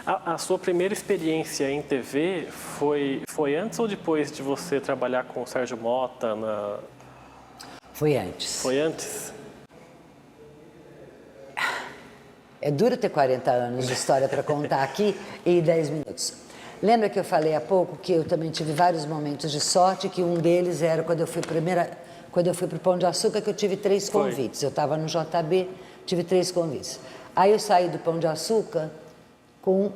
A sua primeira experiência em TV foi antes ou depois de você trabalhar com o Sérgio Mota na... Foi antes. Foi antes? É duro ter 40 anos de história para contar aqui e 10 minutos. Lembra que eu falei há pouco que eu também tive vários momentos de sorte, que um deles era quando eu fui para o Pão de Açúcar, que eu tive 3 convites. Eu estava no JB, tive 3 convites. Aí eu saí do Pão de Açúcar com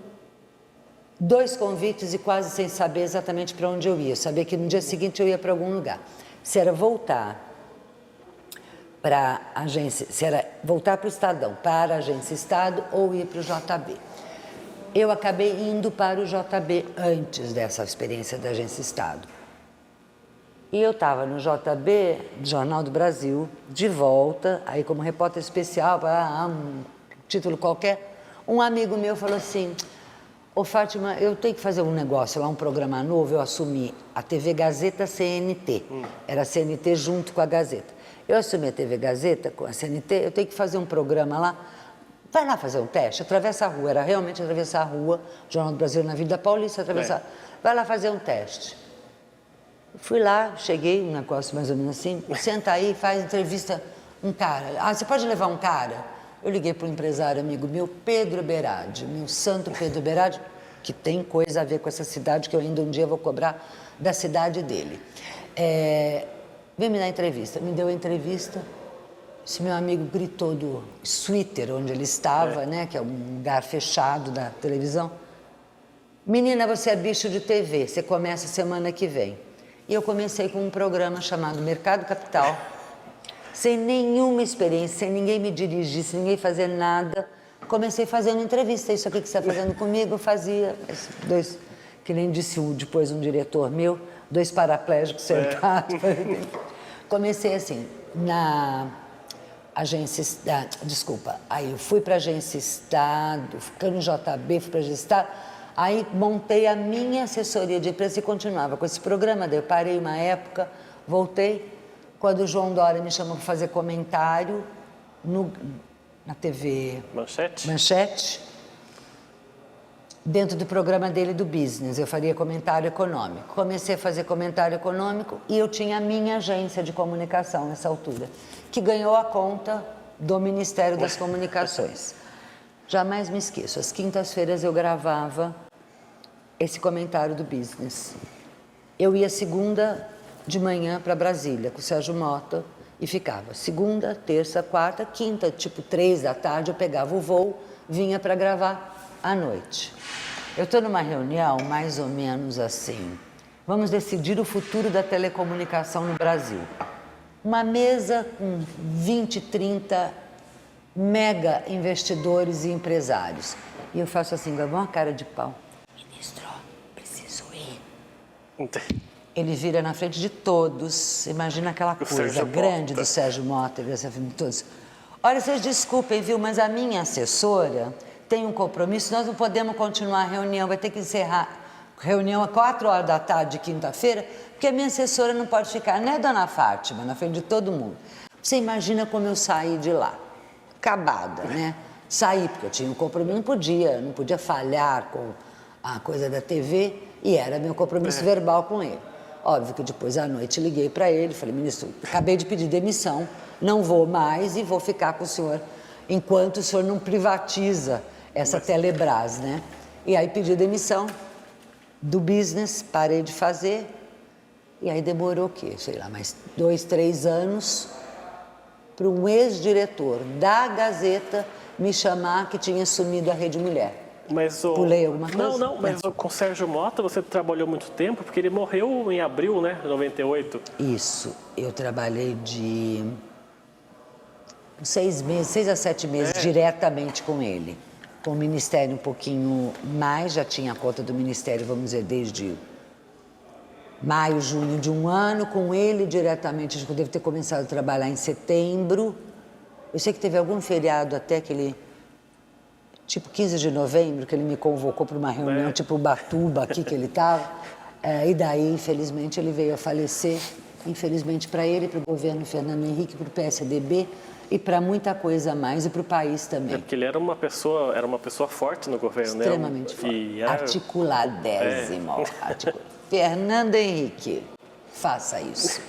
2 convites e quase sem saber exatamente para onde eu ia. Eu sabia que no dia seguinte eu ia para algum lugar. Se era voltar para a agência, se era voltar para o Estadão, para a agência Estado ou ir para o JB. Eu acabei indo para o JB antes dessa experiência da agência Estado. E eu estava no JB, Jornal do Brasil, de volta, aí como repórter especial, para um título qualquer, um amigo meu falou assim: ô Fátima, eu tenho que fazer um negócio lá, um programa novo. Eu assumi a TV Gazeta CNT, era a CNT junto com a Gazeta. Eu assumi a TV Gazeta com a CNT, eu tenho que fazer um programa lá. Vai lá fazer um teste, atravessa a rua, era realmente atravessar a rua, Jornal do Brasil na Vida Paulista, atravessar. Vai lá fazer um teste. Fui lá, cheguei, um negócio mais ou menos assim, senta aí, faz entrevista, um cara. Ah, você pode levar um cara? Eu liguei para um empresário amigo meu, Pedro Berardi, meu santo Pedro Berardi, que tem coisa a ver com essa cidade, que eu ainda um dia vou cobrar da cidade dele. Vem me dar entrevista. Me deu a entrevista. Esse meu amigo gritou do suíter onde ele estava, né, que é um lugar fechado da televisão. Menina, você é bicho de TV, você começa semana que vem. E eu comecei com um programa chamado Mercado Capital, sem nenhuma experiência, sem ninguém me dirigir, sem ninguém fazer nada. Comecei fazendo entrevista, isso aqui que você está fazendo comigo, eu fazia. 2, que nem disse depois um diretor meu, 2 paraplégicos sentados. Comecei assim, na agência, desculpa, aí eu fui para a agência Estado, fiquei no JB, fui para a agência Estado, aí montei a minha assessoria de imprensa e continuava com esse programa, daí eu parei uma época, voltei, quando o João Dória me chamou para fazer comentário na TV Manchete, dentro do programa dele do Business, eu faria comentário econômico. Comecei a fazer comentário econômico e eu tinha a minha agência de comunicação nessa altura, que ganhou a conta do Ministério das Comunicações. Jamais me esqueço, às quintas-feiras eu gravava esse comentário do Business. Eu ia segunda de manhã para Brasília com o Sérgio Mota e ficava segunda, terça, quarta, quinta, tipo 3 da tarde, eu pegava o voo, vinha para gravar à noite. Eu estou numa reunião mais ou menos assim, vamos decidir o futuro da telecomunicação no Brasil. Uma mesa com 20, 30 mega investidores e empresários. E eu faço assim, com uma cara de pau. Ministro, preciso ir. Ele vira na frente de todos, imagina aquela coisa grande do Sérgio Mota, todos. Olha, vocês desculpem, viu, mas a minha assessora tem um compromisso, nós não podemos continuar a reunião, vai ter que encerrar a reunião às 4 horas da tarde de quinta-feira, porque a minha assessora não pode ficar, né, dona Fátima, na frente de todo mundo. Você imagina como eu saí de lá, acabada, né? Saí, porque eu tinha um compromisso, não podia falhar com a coisa da TV, e era meu compromisso verbal com ele. Óbvio que depois à noite liguei para ele, falei, ministro, acabei de pedir demissão, não vou mais e vou ficar com o senhor enquanto o senhor não privatiza essa Telebrás, né? E aí pedi demissão do Business, parei de fazer, e aí demorou o quê? Sei lá, mais 2, 3 anos para um ex-diretor da Gazeta me chamar que tinha assumido a Rede Mulher. Pulei alguma coisa? Não, mas com o Sérgio Mota você trabalhou muito tempo, porque ele morreu em abril, né, de 98. Isso, eu trabalhei de 6 meses, 6 a 7 meses diretamente com ele. Com o Ministério um pouquinho mais, já tinha a conta do Ministério, vamos dizer, desde maio, junho de um ano, com ele diretamente, acho que eu devo ter começado a trabalhar em setembro. Eu sei que teve algum feriado até que ele, tipo 15 de novembro, que ele me convocou para uma reunião, tipo Ubatuba, aqui que ele estava. E daí, infelizmente, ele veio a falecer infelizmente para ele, para o governo Fernando Henrique, para o PSDB e para muita coisa a mais e para o país também. Porque ele era uma pessoa forte no governo, Extremamente né? forte. E era... Articuladésimo. Fernando Henrique, faça isso.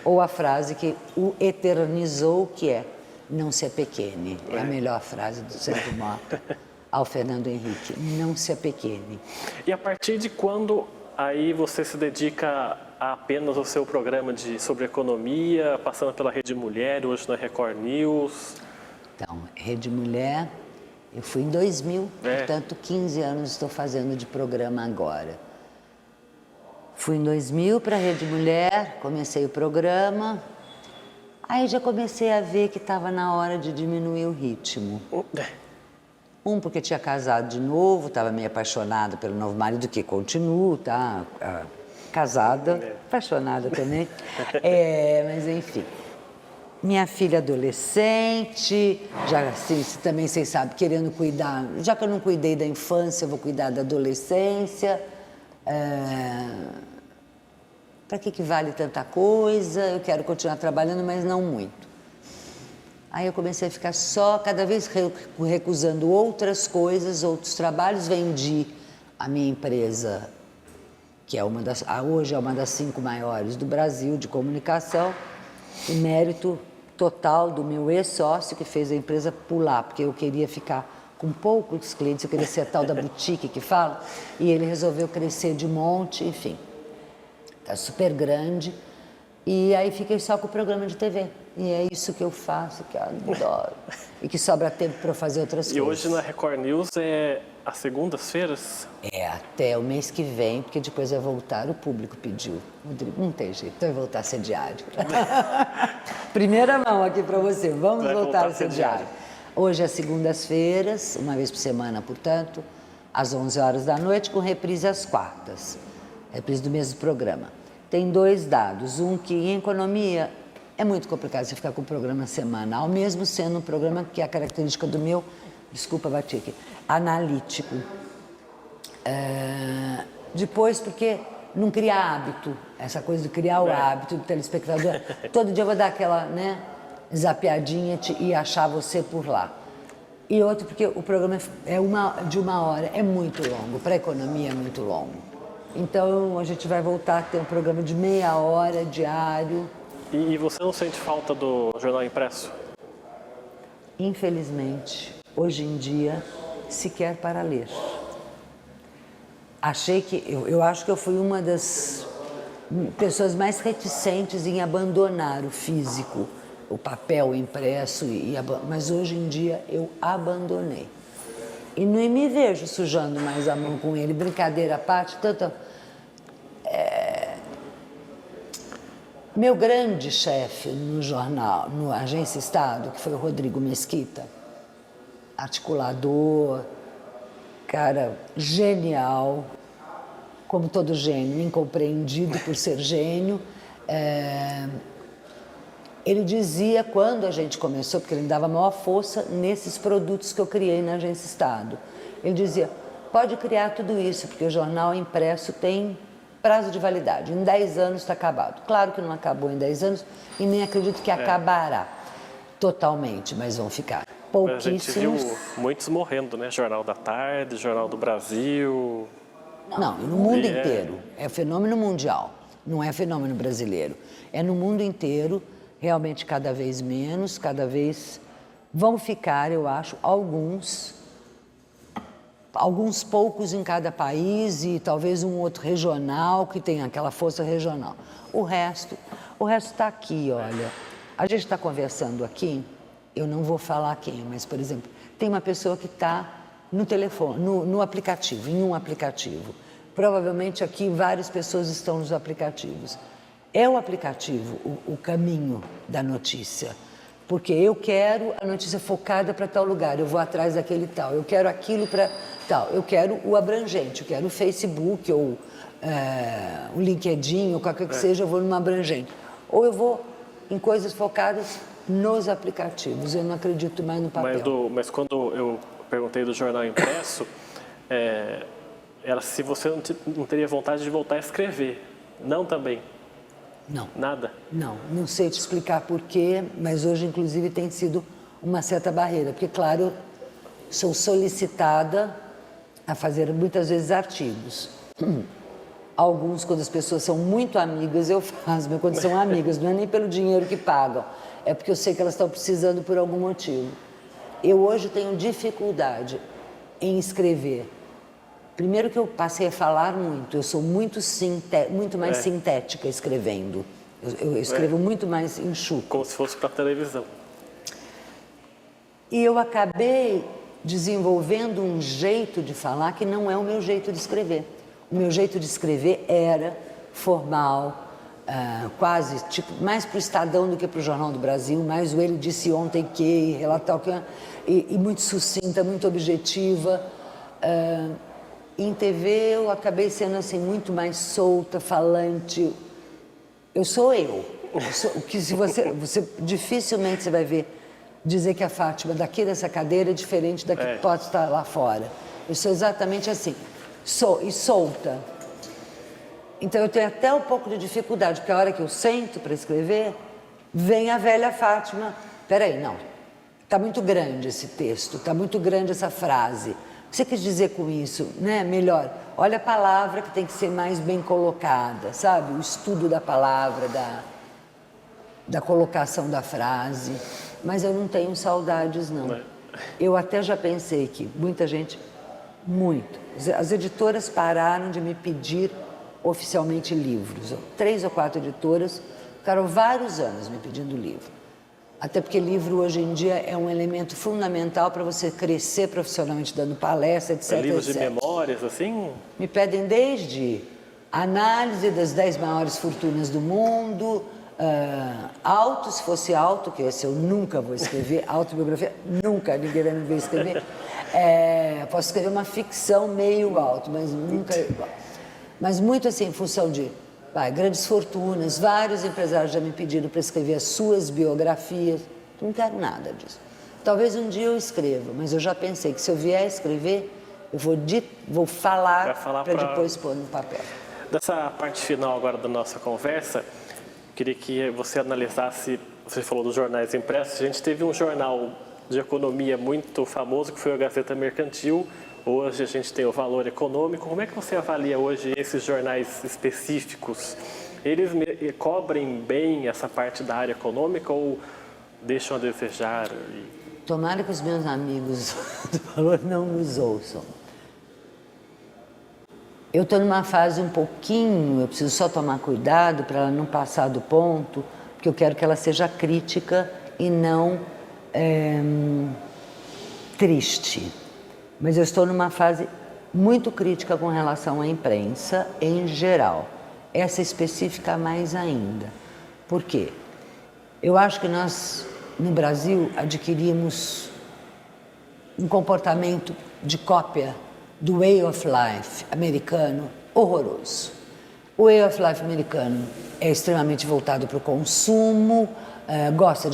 Ou a frase que o eternizou, que é não se apequene. É a melhor frase do Sérgio Mota ao Fernando Henrique. Não se apequene. E a partir de quando aí você se dedica a apenas ao seu programa sobre economia, passando pela Rede Mulher, hoje na Record News? Então, Rede Mulher, eu fui em 2000, portanto 15 anos estou fazendo de programa agora. Fui em 2000 para a Rede Mulher, comecei o programa, aí já comecei a ver que estava na hora de diminuir o ritmo. Porque tinha casado de novo, estava meio apaixonada pelo novo marido, que continuo, tá? Casada, apaixonada também. Mas enfim. Minha filha adolescente, já assim, também vocês sabem, querendo cuidar, já que eu não cuidei da infância, eu vou cuidar da adolescência. Para que vale tanta coisa? Eu quero continuar trabalhando, mas não muito. Aí eu comecei a ficar só, cada vez recusando outras coisas, outros trabalhos. Vendi a minha empresa, que é hoje é uma das 5 maiores do Brasil de comunicação, e mérito total do meu ex-sócio que fez a empresa pular, porque eu queria ficar com poucos clientes, eu queria ser a tal da boutique que fala, e ele resolveu crescer de monte, enfim. Está super grande. E aí fiquei só com o programa de TV. E é isso que eu faço, que eu adoro. E que sobra tempo para fazer outras coisas. E hoje na Record News é às segundas-feiras? Até o mês que vem, porque depois vai voltar, o público pediu. Rodrigo, não tem jeito, então vai voltar a ser diário. Primeira mão aqui para você, vamos voltar a ser diário. Hoje é segundas-feiras, uma vez por semana, portanto, às 11 horas da noite, com reprise às quartas. Reprise do mesmo programa. Tem 2 dados. Um, que em economia é muito complicado você ficar com o programa semanal, mesmo sendo um programa que é a característica do meu, desculpa, bati aqui, analítico. Depois, porque não cria hábito, essa coisa de criar o hábito do telespectador. Todo dia eu vou dar aquela, zapeadinha e achar você por lá. E outro, porque o programa é de 1 hora, é muito longo, para a economia é muito longo. Então, a gente vai voltar a ter um programa de meia hora, diário. E você não sente falta do jornal impresso? Infelizmente, hoje em dia, sequer para ler. Eu acho que eu fui uma das pessoas mais reticentes em abandonar o físico, o papel impresso, mas hoje em dia eu abandonei. E não me vejo sujando mais a mão com ele, brincadeira à parte, Meu grande chefe no jornal, no Agência Estado, que foi o Rodrigo Mesquita, articulador, cara genial, como todo gênio, incompreendido por ser gênio. Ele dizia, quando a gente começou, porque ele me dava maior força nesses produtos que eu criei na Agência Estado, ele dizia, pode criar tudo isso, porque o jornal impresso tem prazo de validade, em 10 anos está acabado. Claro que não acabou em 10 anos e nem acredito que acabará totalmente, mas vão ficar pouquíssimos. A gente viu muitos morrendo, né? Jornal da Tarde, Jornal do Brasil. Não, no mundo inteiro. É fenômeno mundial, não é fenômeno brasileiro. É no mundo inteiro, realmente cada vez menos, cada vez vão ficar, eu acho, alguns poucos em cada país e talvez um outro regional que tenha aquela força regional. O resto está aqui, olha. A gente está conversando aqui, eu não vou falar quem, mas, por exemplo, tem uma pessoa que está no telefone, no aplicativo, em um aplicativo. Provavelmente aqui várias pessoas estão nos aplicativos. É o aplicativo o caminho da notícia. Porque eu quero a notícia focada para tal lugar, eu vou atrás daquele tal, eu quero aquilo para tal, eu quero o abrangente, eu quero o Facebook ou o LinkedIn ou qualquer que seja, eu vou numa abrangente. Ou eu vou em coisas focadas nos aplicativos, eu não acredito mais no papel. Mas quando eu perguntei do jornal impresso, era se você não teria vontade de voltar a escrever, não também. Não. Nada? Não sei te explicar por quê, mas hoje, inclusive, tem sido uma certa barreira. Porque, claro, eu sou solicitada a fazer, muitas vezes, artigos. Alguns, quando as pessoas são muito amigas, eu faço, mas quando são amigas, não é nem pelo dinheiro que pagam, é porque eu sei que elas estão precisando por algum motivo. Eu hoje tenho dificuldade em escrever. Primeiro que eu passei a falar muito, eu sou muito mais sintética escrevendo. Eu escrevo muito mais enxuto. Como se fosse para televisão. E eu acabei desenvolvendo um jeito de falar que não é o meu jeito de escrever. O meu jeito de escrever era formal, quase, tipo, mais para o Estadão do que para o Jornal do Brasil, mais o Ele Disse Ontem Que, relatar o que... E muito sucinta, muito objetiva. Em TV eu acabei sendo assim muito mais solta, falante. Eu sou eu. Que se você dificilmente você vai ver dizer que a Fátima daqui dessa cadeira é diferente da que pode estar lá fora. Eu sou exatamente assim. Sou e solta. Então eu tenho até um pouco de dificuldade, porque a hora que eu sento para escrever, vem a velha Fátima. Peraí, não. Está muito grande esse texto, está muito grande essa frase. O que você quis dizer com isso? Né? Melhor, olha a palavra que tem que ser mais bem colocada, sabe? O estudo da palavra, da colocação da frase. Mas eu não tenho saudades, não. Eu até já pensei que muita gente, as editoras pararam de me pedir oficialmente livros. 3 ou 4 editoras ficaram vários anos me pedindo livro. Até porque livro hoje em dia é um elemento fundamental para você crescer profissionalmente, dando palestra, etc. Livros etc. de memórias, assim? Me pedem desde análise das 10 maiores fortunas do mundo, auto, se fosse auto, que esse eu nunca vou escrever, autobiografia, nunca ninguém vai me ver escrever. Posso escrever uma ficção meio alto, mas nunca igual. Mas muito assim, em função de grandes fortunas, vários empresários já me pediram para escrever as suas biografias. Não quero nada disso. Talvez um dia eu escreva, mas eu já pensei que se eu vier escrever, eu vou falar para depois pôr no papel. Dessa parte final agora da nossa conversa, queria que você analisasse, você falou dos jornais impressos, a gente teve um jornal de economia muito famoso, que foi a Gazeta Mercantil. Hoje a gente tem o Valor Econômico. Como é que você avalia hoje esses jornais específicos? Eles cobrem bem essa parte da área econômica ou deixam a desejar? Tomara que os meus amigos do Valor não nos ouçam. Eu estou numa fase um pouquinho, eu preciso só tomar cuidado para ela não passar do ponto, porque eu quero que ela seja crítica e não triste. Mas eu estou numa fase muito crítica com relação à imprensa em geral. Essa específica mais ainda. Por quê? Eu acho que nós, no Brasil, adquirimos um comportamento de cópia do Way of Life americano horroroso. O Way of Life americano é extremamente voltado para o consumo, gosta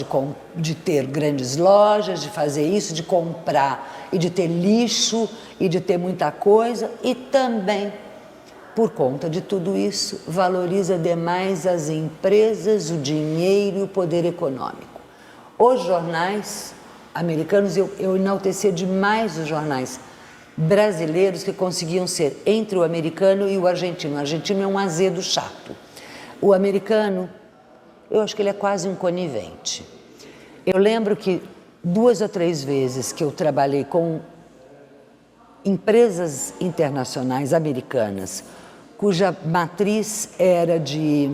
de ter grandes lojas, de fazer isso, de comprar e de ter lixo e de ter muita coisa, e também, por conta de tudo isso, valoriza demais as empresas, o dinheiro e o poder econômico. Os jornais americanos, eu enaltecia demais os jornais brasileiros que conseguiam ser entre o americano e o argentino. O argentino é um azedo chato. O americano, eu acho que ele é quase um conivente. Eu lembro que 2 ou 3 vezes que eu trabalhei com empresas internacionais americanas, cuja matriz era de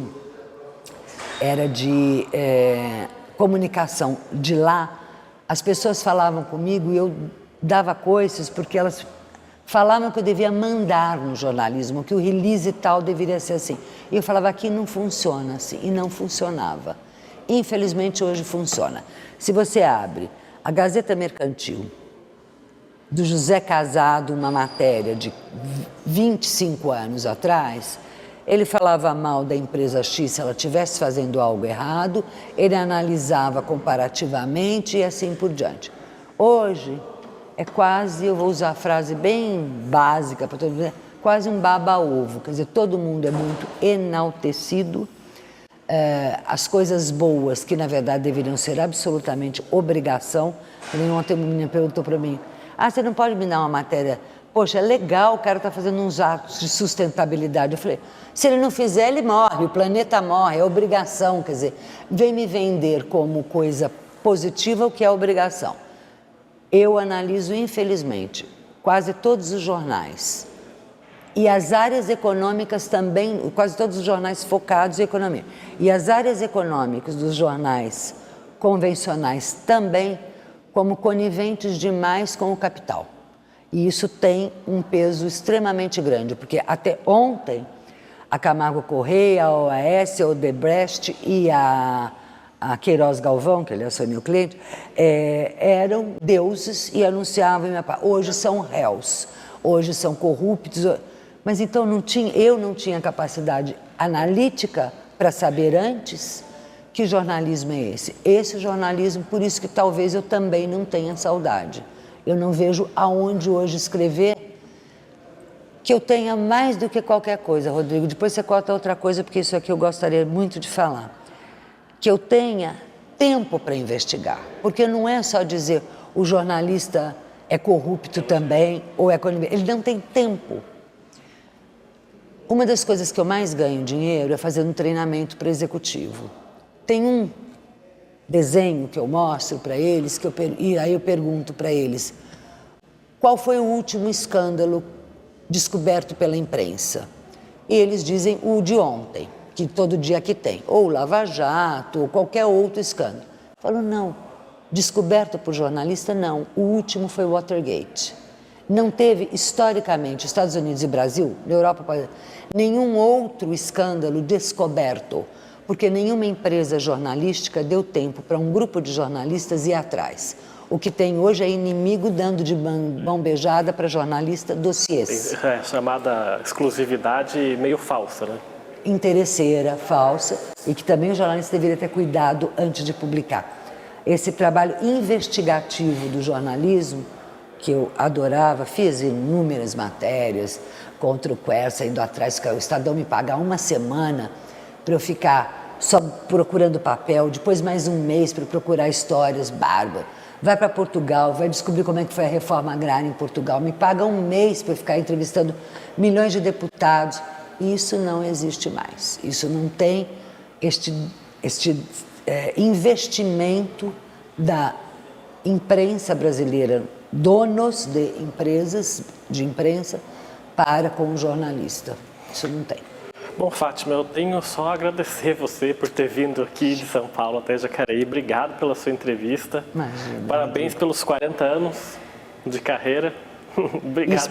comunicação de lá, as pessoas falavam comigo e eu dava coices porque elas falavam que eu devia mandar no jornalismo, que o release tal deveria ser assim. E eu falava, aqui não funciona assim, e não funcionava. Infelizmente, hoje funciona. Se você abre a Gazeta Mercantil, do José Casado, uma matéria de 25 anos atrás, ele falava mal da empresa X se ela estivesse fazendo algo errado, ele analisava comparativamente e assim por diante. Hoje, é quase, eu vou usar a frase bem básica para todo mundo, quase um baba-ovo, quer dizer, todo mundo é muito enaltecido, as coisas boas, que na verdade deveriam ser absolutamente obrigação. Ontem uma menina perguntou para mim, você não pode me dar uma matéria? Poxa, é legal, o cara está fazendo uns atos de sustentabilidade. Eu falei, se ele não fizer, ele morre, o planeta morre, é obrigação. Quer dizer, vem me vender como coisa positiva o que é obrigação. Eu analiso, infelizmente, quase todos os jornais. E as áreas econômicas também, quase todos os jornais focados em economia. E as áreas econômicas dos jornais convencionais também, como coniventes demais com o capital. E isso tem um peso extremamente grande, porque até ontem a Camargo Correia, a OAS, a Odebrecht e a Queiroz Galvão, que aliás foi meu cliente, eram deuses e anunciavam minha paz. Hoje são réus, hoje são corruptos. Mas então eu não tinha capacidade analítica para saber antes que jornalismo é esse. Esse jornalismo, por isso que talvez eu também não tenha saudade. Eu não vejo aonde hoje escrever que eu tenha mais do que qualquer coisa, Rodrigo. Depois você corta outra coisa, porque isso aqui eu gostaria muito de falar. Que eu tenha tempo para investigar. Porque não é só dizer o jornalista é corrupto também, ou é conivente. Ele não tem tempo. Uma das coisas que eu mais ganho dinheiro é fazer um treinamento para executivo. Tem um desenho que eu mostro para eles, e aí eu pergunto para eles, qual foi o último escândalo descoberto pela imprensa? E eles dizem o de ontem, que todo dia que tem, ou Lava Jato, ou qualquer outro escândalo. Eu falo, não, descoberto por jornalista, não, o último foi Watergate. Não teve, historicamente, Estados Unidos e Brasil, na Europa, nenhum outro escândalo descoberto, porque nenhuma empresa jornalística deu tempo para um grupo de jornalistas ir atrás. O que tem hoje é inimigo dando de mão beijada para jornalista dossiês. Chamada exclusividade meio falsa, né? Interesseira, falsa, e que também o jornalista deveria ter cuidado antes de publicar. Esse trabalho investigativo do jornalismo, que eu adorava, fiz inúmeras matérias contra o Quercia, indo atrás, que o Estadão me pagar uma semana para eu ficar só procurando papel, depois mais um mês para procurar histórias, bárbaro. Vai para Portugal, vai descobrir como é que foi a reforma agrária em Portugal, me paga um mês para eu ficar entrevistando milhões de deputados. Isso não existe mais. Isso não tem este investimento da imprensa brasileira, donos de empresas, de imprensa, para com o jornalista. Isso não tem. Bom, Fátima, eu tenho só a agradecer você por ter vindo aqui de São Paulo até Jacareí. Obrigado pela sua entrevista. Imagina. Parabéns pelos 40 anos de carreira. Obrigado. Isso.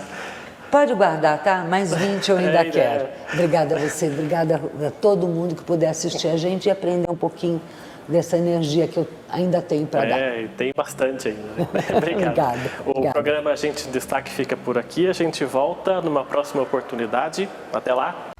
Pode guardar, tá? Mais 20 eu ainda quero. Obrigada a você, obrigada a todo mundo que puder assistir a gente e aprender um pouquinho dessa energia que eu ainda tenho para dar. E tem bastante ainda. Obrigado. O programa Agente em Destaque fica por aqui. A gente volta numa próxima oportunidade. Até lá.